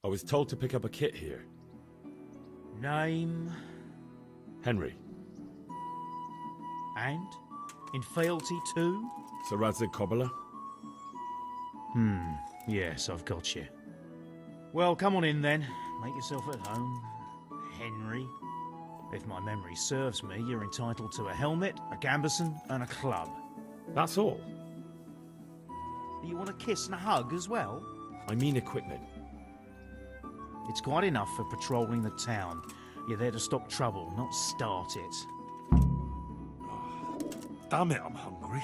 I was told to pick up a kit here. Name Henry. and in fealty too? Sir Radzig Cobbler? Yes, I've got you. Well, come on in then. Make yourself at home, Henry. If my memory serves me, you're entitled to a helmet, a gambeson, and a club. That's all. You want a kiss and a hug as well? I mean equipment. It's quite enough for patrolling the town. You're there to stop trouble, not start it. Damn it, I'm hungry.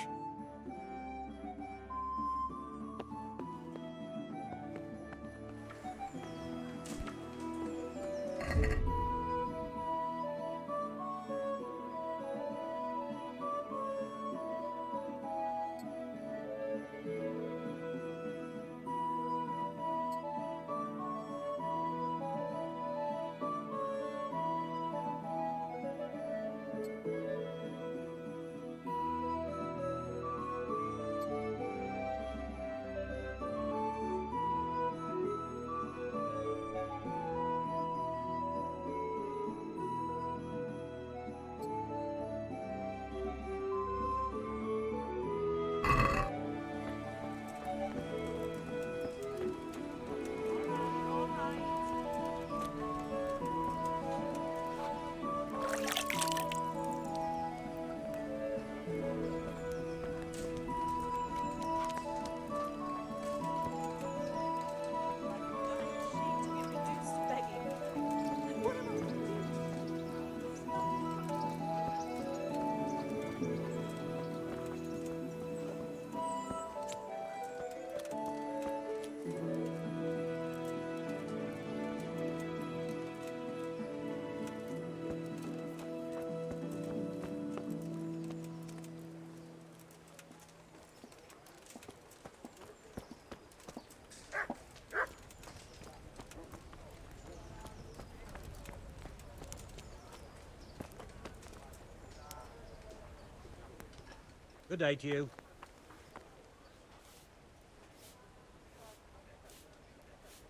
Good day to you.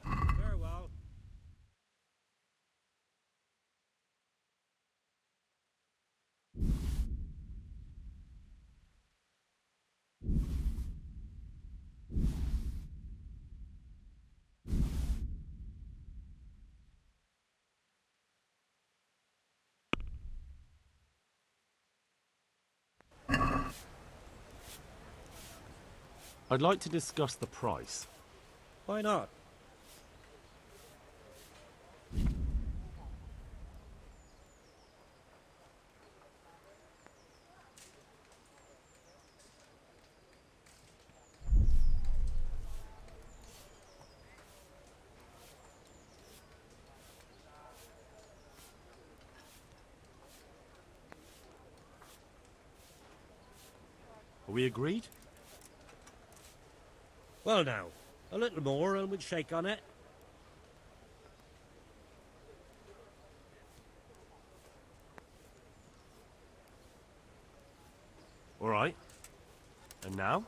Very well. I'd like to discuss the price. Why not? Are we agreed? Well now, a little more and we'd shake on it. All right. And now?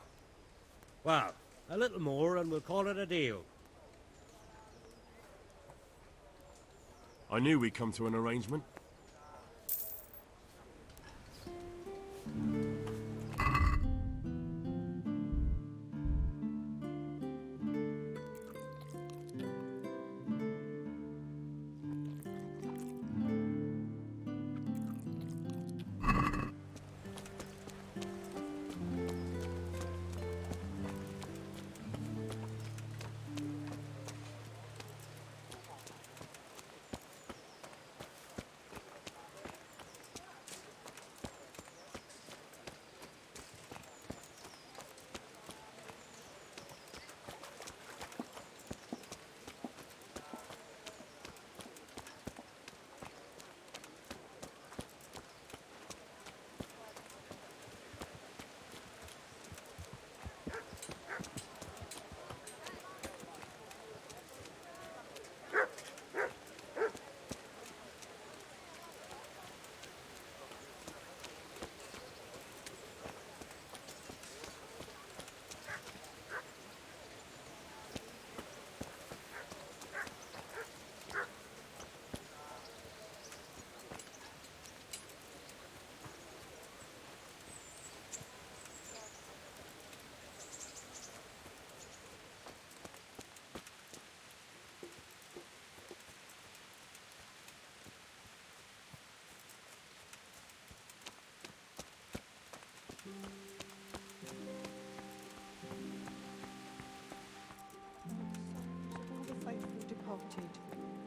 Well, a little more and we'll call it a deal. I knew we'd come to an arrangement.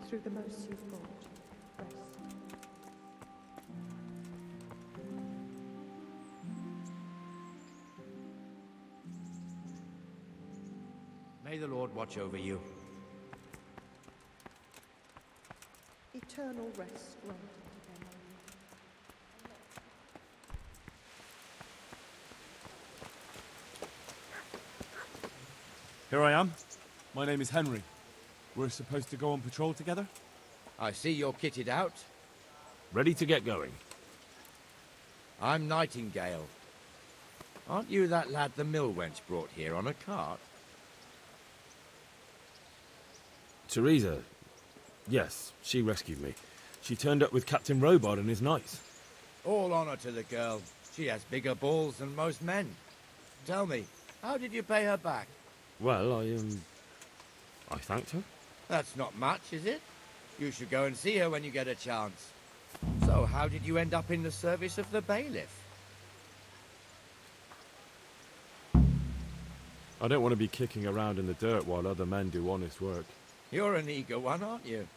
through the most you've got. Rest. May the Lord watch over you. Eternal rest granted to them, O Here I am. My name is Henry. We're supposed to go on patrol together? I see you're kitted out. Ready to get going. I'm Nightingale. Aren't you that lad the mill wench brought here on a cart? Teresa. Yes, she rescued me. She turned up with Captain Robard and his knights. All honor to the girl. She has bigger balls than most men. Tell me, how did you pay her back? Well, I thanked her. That's not much, is it? You should go and see her when you get a chance. So, how did you end up in the service of the bailiff? I don't want to be kicking around in the dirt while other men do honest work. You're an eager one, aren't you?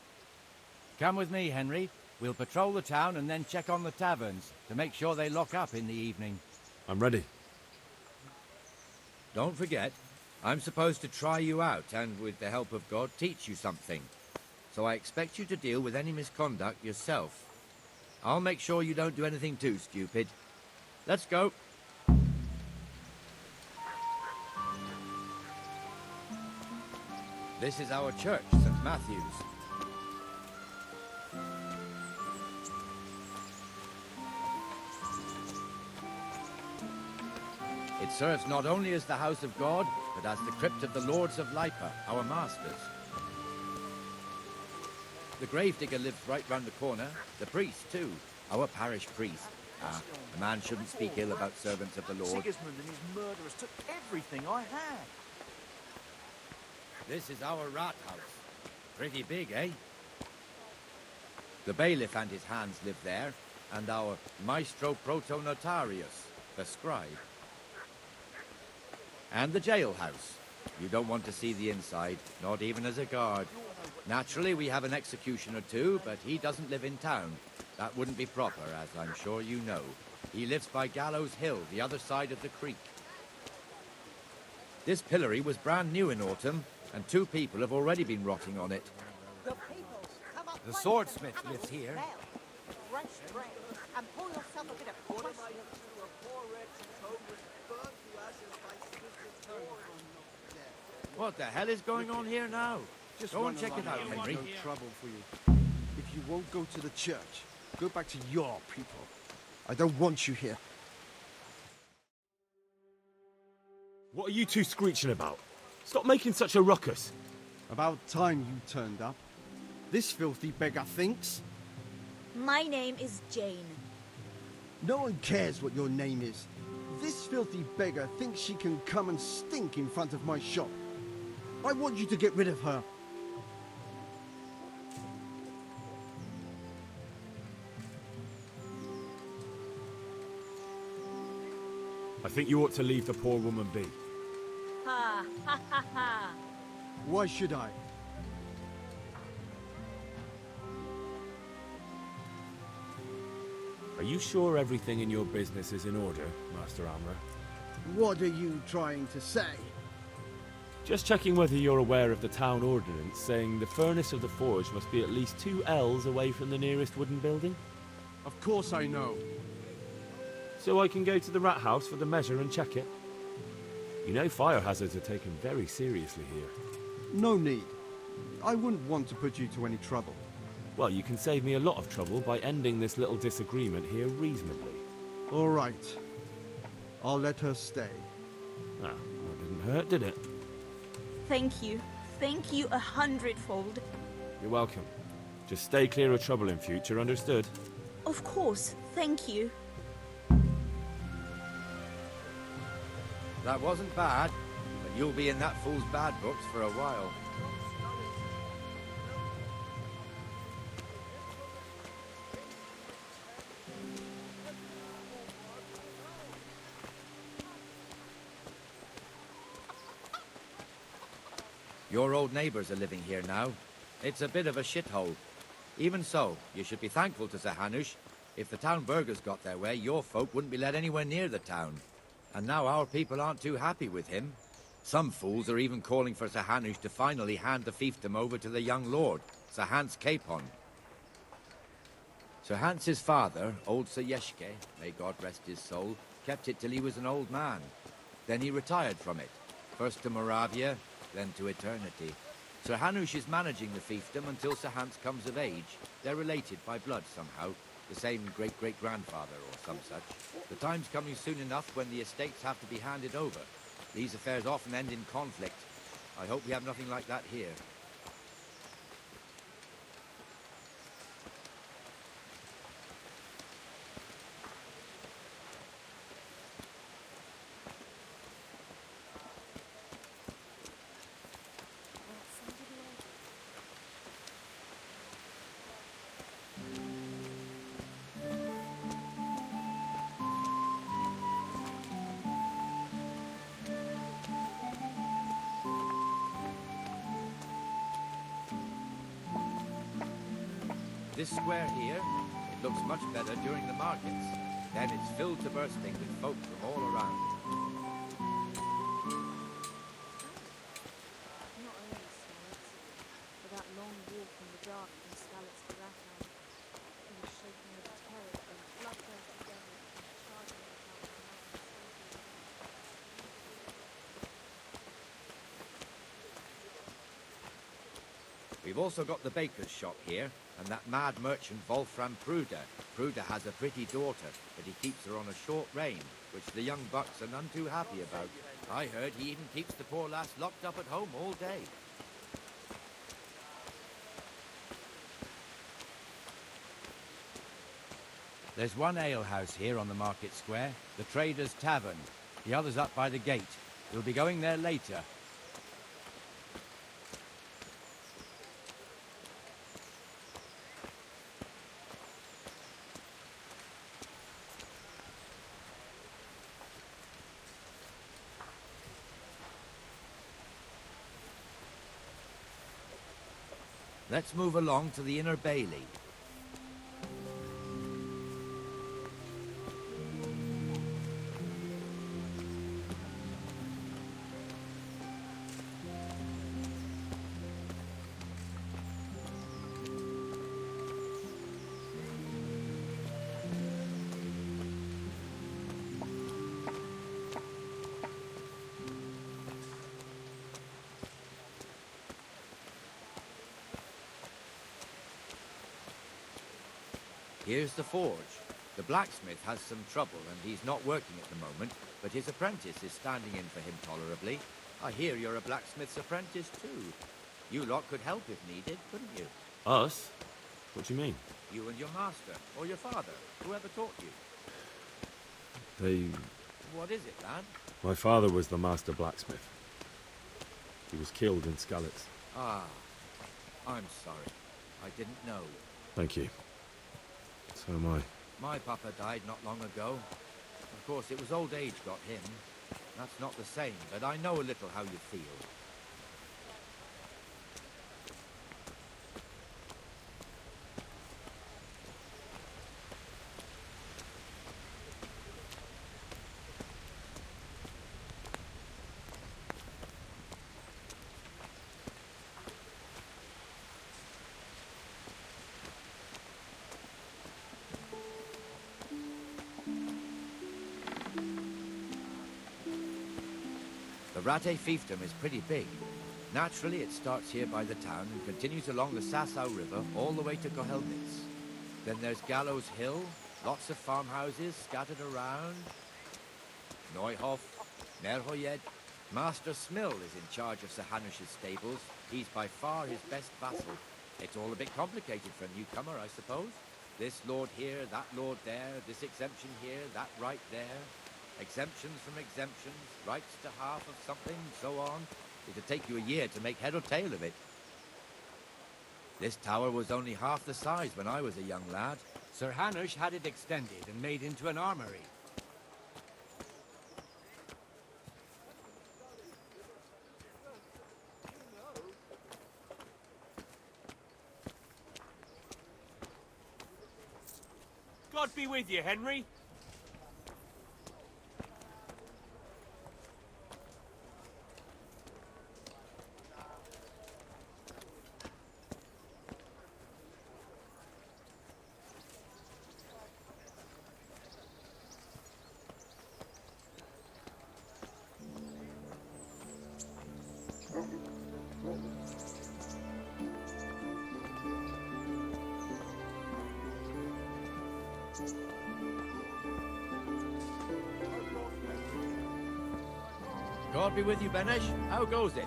Come with me, Henry. We'll patrol the town and then check on the taverns to make sure they lock up in the evening. I'm ready. Don't forget, I'm supposed to try you out and, with the help of God, teach you something. So I expect you to deal with any misconduct yourself. I'll make sure you don't do anything too stupid. Let's go. This is our church, St. Matthew's. It serves not only as the house of God, but as the crypt of the Lords of Lipa, our masters. The gravedigger lives right round the corner. The priest, too. Our parish priest. A man shouldn't speak ill about servants of the Lord. Sigismund and his murderers took everything I had. This is our rat house. Pretty big, eh? The bailiff and his hands live there, and our maestro protonotarius, the scribe. And the jailhouse. You don't want to see the inside, not even as a guard. Naturally, we have an executioner too, but he doesn't live in town. That wouldn't be proper, as I'm sure you know. He lives by Gallows Hill, the other side of the creek. This pillory was brand new in autumn, and 2 people have already been rotting on it. The swordsmith lives here. What the hell is going on here now? Just Go run and check it along. out, Henry. No trouble for you. If you won't go to the church, go back to your people. I don't want you here. What are you two screeching about? Stop making such a ruckus. About time you turned up. This filthy beggar thinks. My name is Jane. No one cares what your name is. This filthy beggar thinks she can come and stink in front of my shop. I want you to get rid of her. I think you ought to leave the poor woman be. Ha ha ha ha. Why should I? Are you sure everything in your business is in order, Master Armourer? What are you trying to say? Just checking whether you're aware of the town ordinance saying the furnace of the forge must be at least 2 ells away from the nearest wooden building. Of course I know. So I can go to the rat house for the measure and check it. You know fire hazards are taken very seriously here. No need. I wouldn't want to put you to any trouble. Well, you can save me a lot of trouble by ending this little disagreement here reasonably. All right. I'll let her stay. Ah, that didn't hurt, did it? Thank you. Thank you 100-fold. You're welcome. Just stay clear of trouble in future, understood? Of course. Thank you. That wasn't bad, but you'll be in that fool's bad books for a while. Your old neighbors are living here now. It's a bit of a shithole. Even so, you should be thankful to Sir Hanush. If the town burghers got their way, your folk wouldn't be let anywhere near the town. And now our people aren't too happy with him. Some fools are even calling for Sir Hanush to finally hand the fiefdom over to the young lord, Sir Hans Capon. Sir Hans's father, old Sir Yeshke, may God rest his soul, kept it till he was an old man. Then he retired from it, first to Moravia, then to eternity. Sir Hanush is managing the fiefdom until Sir Hans comes of age. They're related by blood somehow, the same great-great-grandfather or some such. The time's coming soon enough when the estates have to be handed over. These affairs often end in conflict. I hope we have nothing like that here. This square here, it looks much better during the markets. Then it's filled to bursting with folk from all around. Not only Skalitz, but that long walk in the dark from Skalitz to Rathaus. He was shaking with terror and bloodthirsty devil charging at us out of We've also got the baker's shop here, and that mad merchant Wolfram Pruder. Pruder has a pretty daughter, but he keeps her on a short rein, which the young bucks are none too happy about. I heard he even keeps the poor lass locked up at home all day. There's one alehouse here on the market square, the Trader's Tavern. The other's up by the gate. We'll be going there later. Let's move along to the Inner Bailey. Here's the forge. The blacksmith has some trouble and he's not working at the moment, but his apprentice is standing in for him tolerably. I hear you're a blacksmith's apprentice too. You lot could help if needed, couldn't you? Us? What do you mean? You and your master, or your father, whoever taught you. They... What is it, lad? My father was the master blacksmith. He was killed in Skalitz. Ah, I'm sorry. I didn't know. Thank you. So am I. My papa died not long ago. Of course, it was old age got him. That's not the same, but I know a little how you feel. The Rate fiefdom is pretty big. Naturally, it starts here by the town and continues along the Sasau River all the way to Kohelnitz. Then there's Gallows Hill, lots of farmhouses scattered around. Neuhof, Merhoyed. Master Smill is in charge of Sir Hanush's stables. He's by far his best vassal. It's all a bit complicated for a newcomer, I suppose. This lord here, that lord there, this exemption here, that right there. Exemptions from exemptions, rights to half of something, so on. It'd take you a year to make head or tail of it. This tower was only half the size when I was a young lad. Sir Hanush had it extended and made into an armory. God be with you, Henry. God be with you, Benesh. How goes it?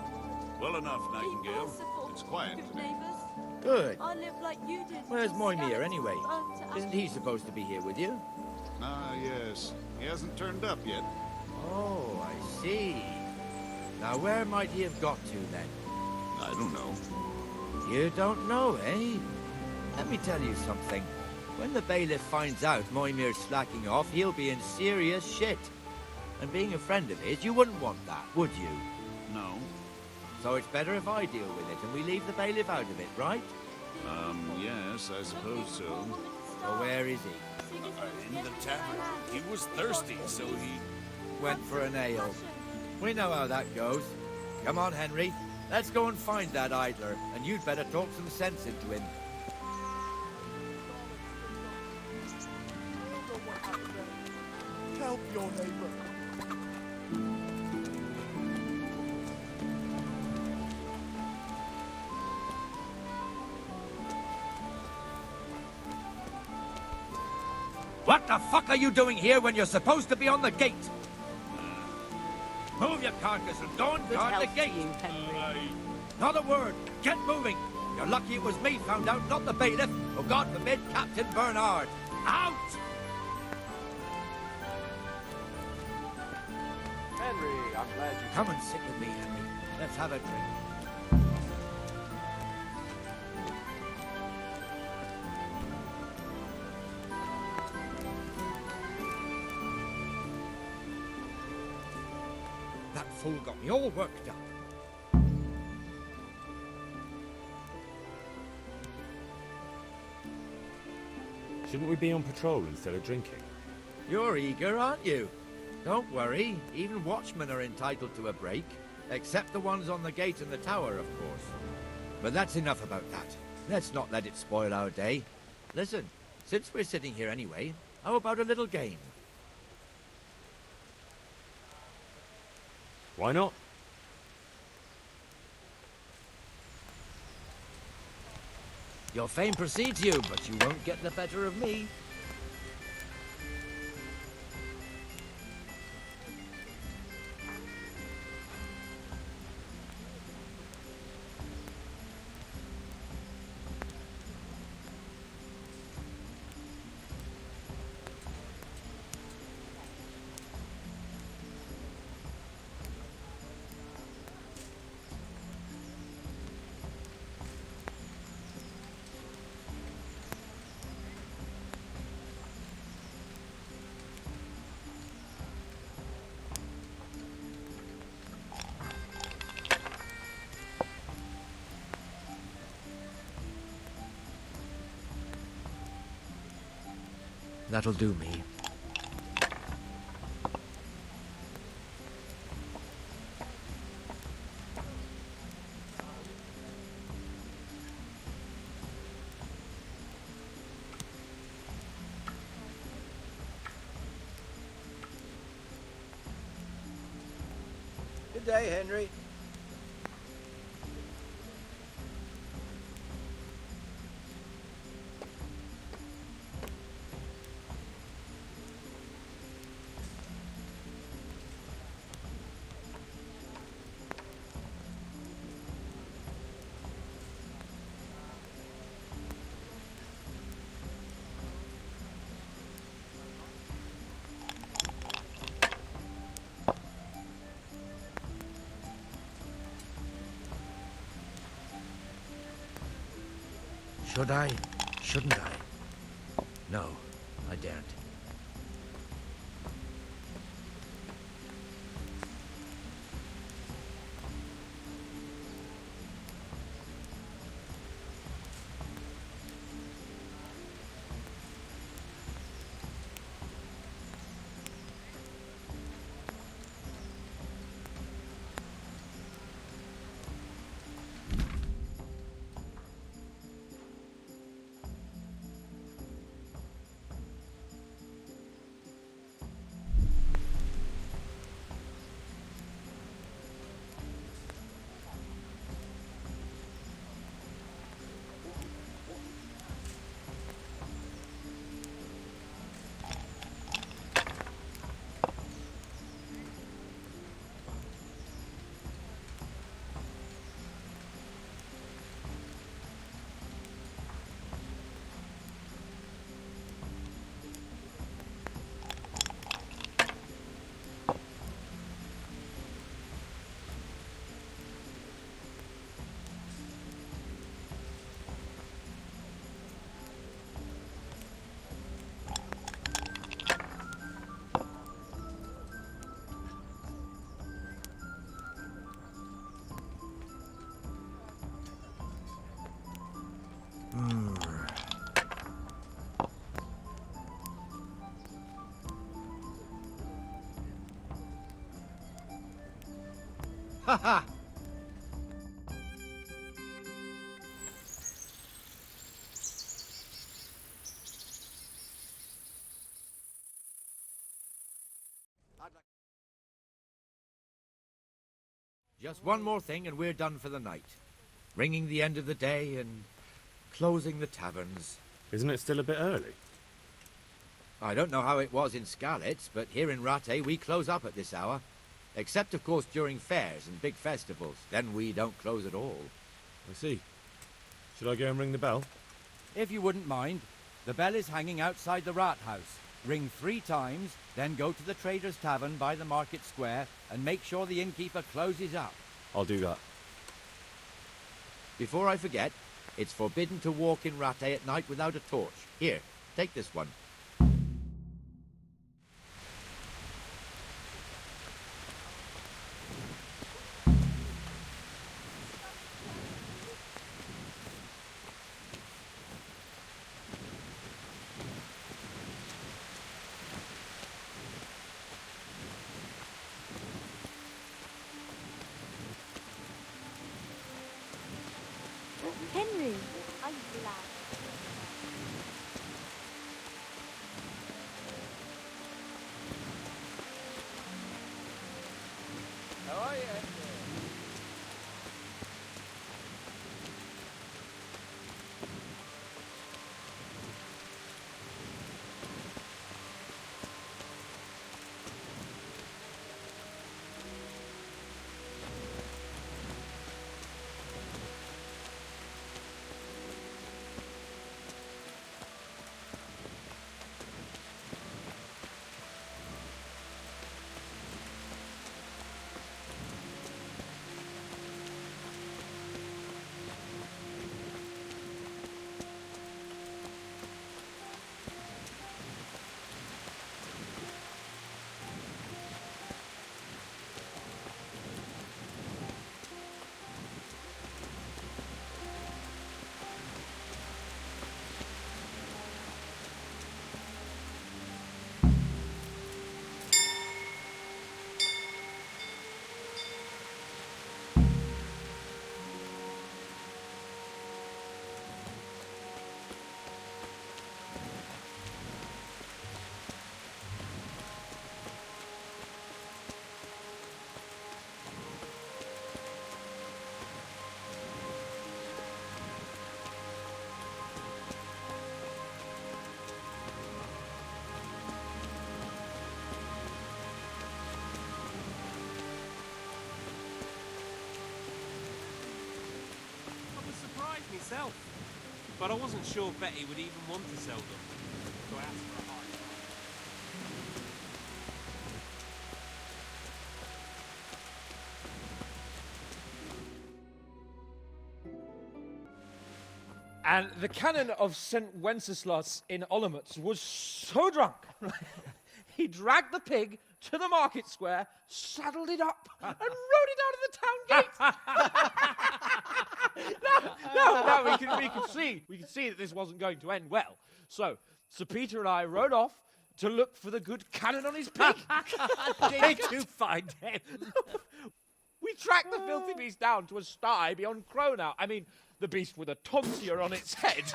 Well enough, Nightingale. merciful, It's quiet good today. neighbours. Good. I live like you did. Where's till Moimir Scots anyway? burned to Isn't ashes. he supposed to be here with you? Ah, yes. He hasn't turned up yet. Oh, I see. Now where might he have got to then? I don't know. You don't know, eh? Let me tell you something. When the bailiff finds out Moimir's slacking off, he'll be in serious shit. And being a friend of his, you wouldn't want that, would you? No. So it's better if I deal with it and we leave the bailiff out of it, right? Yes, I suppose so. So where is he? In the tavern. He was thirsty, so he... Went for an ale. We know how that goes. Come on, Henry. Let's go and find that idler, and you'd better talk some sense into him. Help your neighbor. What the fuck are you doing here when you're supposed to be on the gate? Move your carcass and go and guard the gate. Not a word. Get moving. You're lucky it was me found out, not the bailiff, or God forbid, Captain Bernard. Out! Henry, I'm glad you... Come and sit with me, Henry. Let's have a drink. That fool got me all worked up. Shouldn't we be on patrol instead of drinking? You're eager, aren't you? Don't worry, even watchmen are entitled to a break. Except the ones on the gate and the tower, of course. But that's enough about that. Let's not let it spoil our day. Listen, since we're sitting here anyway, how about a little game? Why not? Your fame precedes you, but you won't get the better of me. That'll do me. Good day, Henry. Should I? Shouldn't I? No, I daren't. Ha ha! Just one more thing and we're done for the night. Ringing the end of the day and closing the taverns. Isn't it still a bit early? I don't know how it was in Skalitz, but here in Rattay we close up at this hour. Except, of course, during fairs and big festivals. Then we don't close at all. I see. Should I go and ring the bell? If you wouldn't mind, the bell is hanging outside the rat house. Ring 3 times, then go to the Trader's Tavern by the market square and make sure the innkeeper closes up. I'll do that. Before I forget, it's forbidden to walk in Rattay at night without a torch. Here, take this one. Henry, I'm glad. How are you? Myself. But I wasn't sure Betty would even want to sell them. So I asked for a hire. And the canon of St. Wenceslas in Olomouc was so drunk, he dragged the pig to the market square, saddled it up, and rode it out of the town gate. No, we could see that this wasn't going to end well. So, Sir Peter and I rode off to look for the good canon on his pig. Did you find him? We tracked the filthy beast down to a sty beyond Cronau. I mean, the beast with a tonsure on its head. We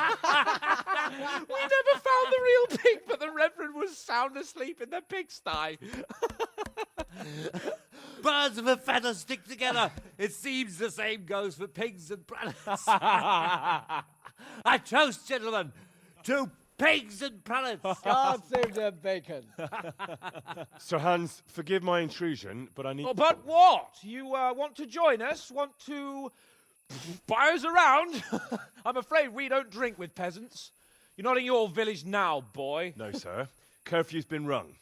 never found the real pig, but the Reverend was sound asleep in the pigsty. Birds of a feather stick together. It seems the same goes for pigs and planets. I toast, gentlemen, to pigs and planets. God save the bacon. Sir Hans, forgive my intrusion, but I need... Oh, but what? You want to join us? Want to buy us around? I'm afraid we don't drink with peasants. You're not in your village now, boy. No, sir. Curfew's been rung.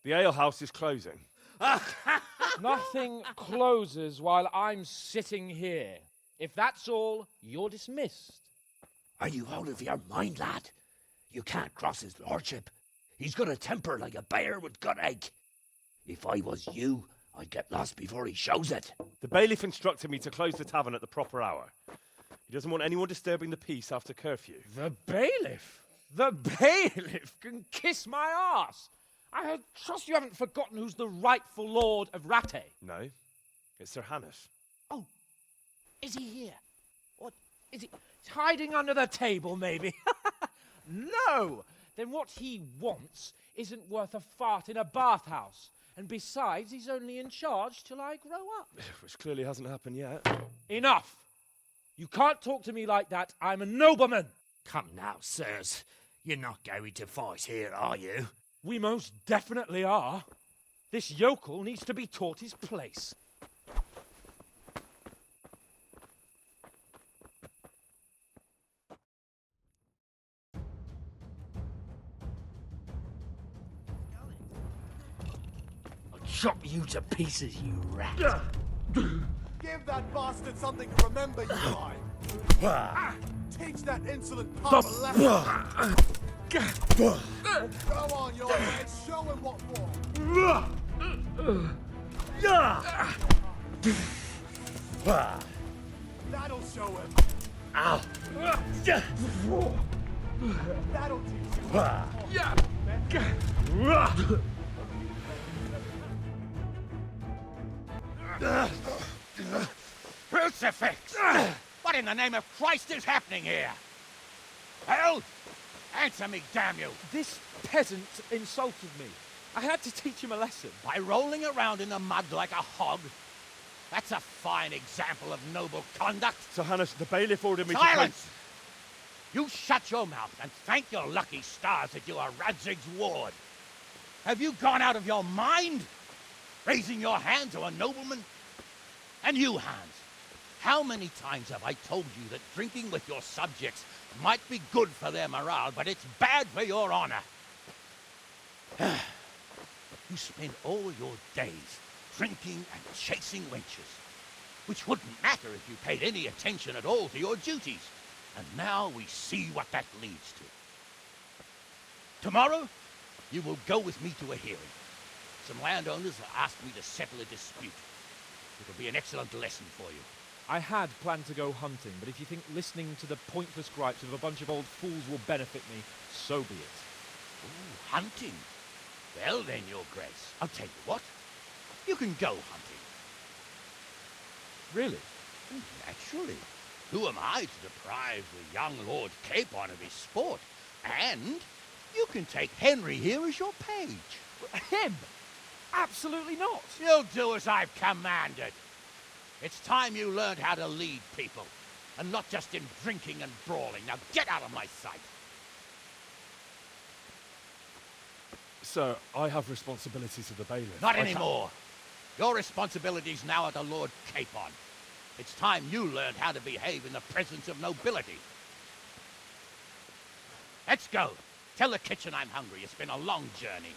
The alehouse is closing. Nothing closes while I'm sitting here. If that's all, you're dismissed. Are you out of your mind, lad? You can't cross his lordship. He's got a temper like a bear with gut ache. If I was you, I'd get lost before he shows it. The bailiff instructed me to close the tavern at the proper hour. He doesn't want anyone disturbing the peace after curfew. The bailiff? The bailiff can kiss my arse. I trust you haven't forgotten who's the rightful lord of Rattay. No. It's Sir Hannes. Oh, is he here? What is he? He's hiding under the table, maybe. No! Then what he wants isn't worth a fart in a bathhouse. And besides, he's only in charge till I grow up. Which clearly hasn't happened yet. Enough! You can't talk to me like that. I'm a nobleman. Come now, sirs. You're not going to fight here, are you? We most definitely are. This yokel needs to be taught his place. I'll chop you to pieces, you rat. Give that bastard something to remember, you lie. Teach that insolent pup a lesson. Go on, your head. Show him what for. That'll show him. Ow. That'll teach Crucifix! What in the name of Christ is happening here? Hell? Answer me, damn you! This peasant insulted me. I had to teach him a lesson. By rolling around in the mud like a hog? That's a fine example of noble conduct. Sir Hannes, the bailiff ordered me Silence! You shut your mouth and thank your lucky stars that you are Radzig's ward. Have you gone out of your mind? Raising your hand to a nobleman? And you, Hans, how many times have I told you that drinking with your subjects might be good for their morale, but it's bad for your honor? You spend all your days drinking and chasing wenches, which wouldn't matter if you paid any attention at all to your duties. And now we see what that leads to. Tomorrow, you will go with me to a hearing. Some landowners have asked me to settle a dispute. It'll be an excellent lesson for you. I had planned to go hunting, but if you think listening to the pointless gripes of a bunch of old fools will benefit me, so be it. Ooh, hunting? Well then, Your Grace, I'll tell you what. You can go hunting. Really? Naturally. Who am I to deprive the young Lord Capon of his sport? And you can take Henry here as your page. Him? Absolutely not. You'll do as I've commanded. It's time you learned how to lead people, and not just in drinking and brawling. Now get out of my sight. Sir, I have responsibilities of the bailiff. Not anymore. Your responsibilities now are to Lord Capon. It's time you learned how to behave in the presence of nobility. Let's go. Tell the kitchen I'm hungry. It's been a long journey.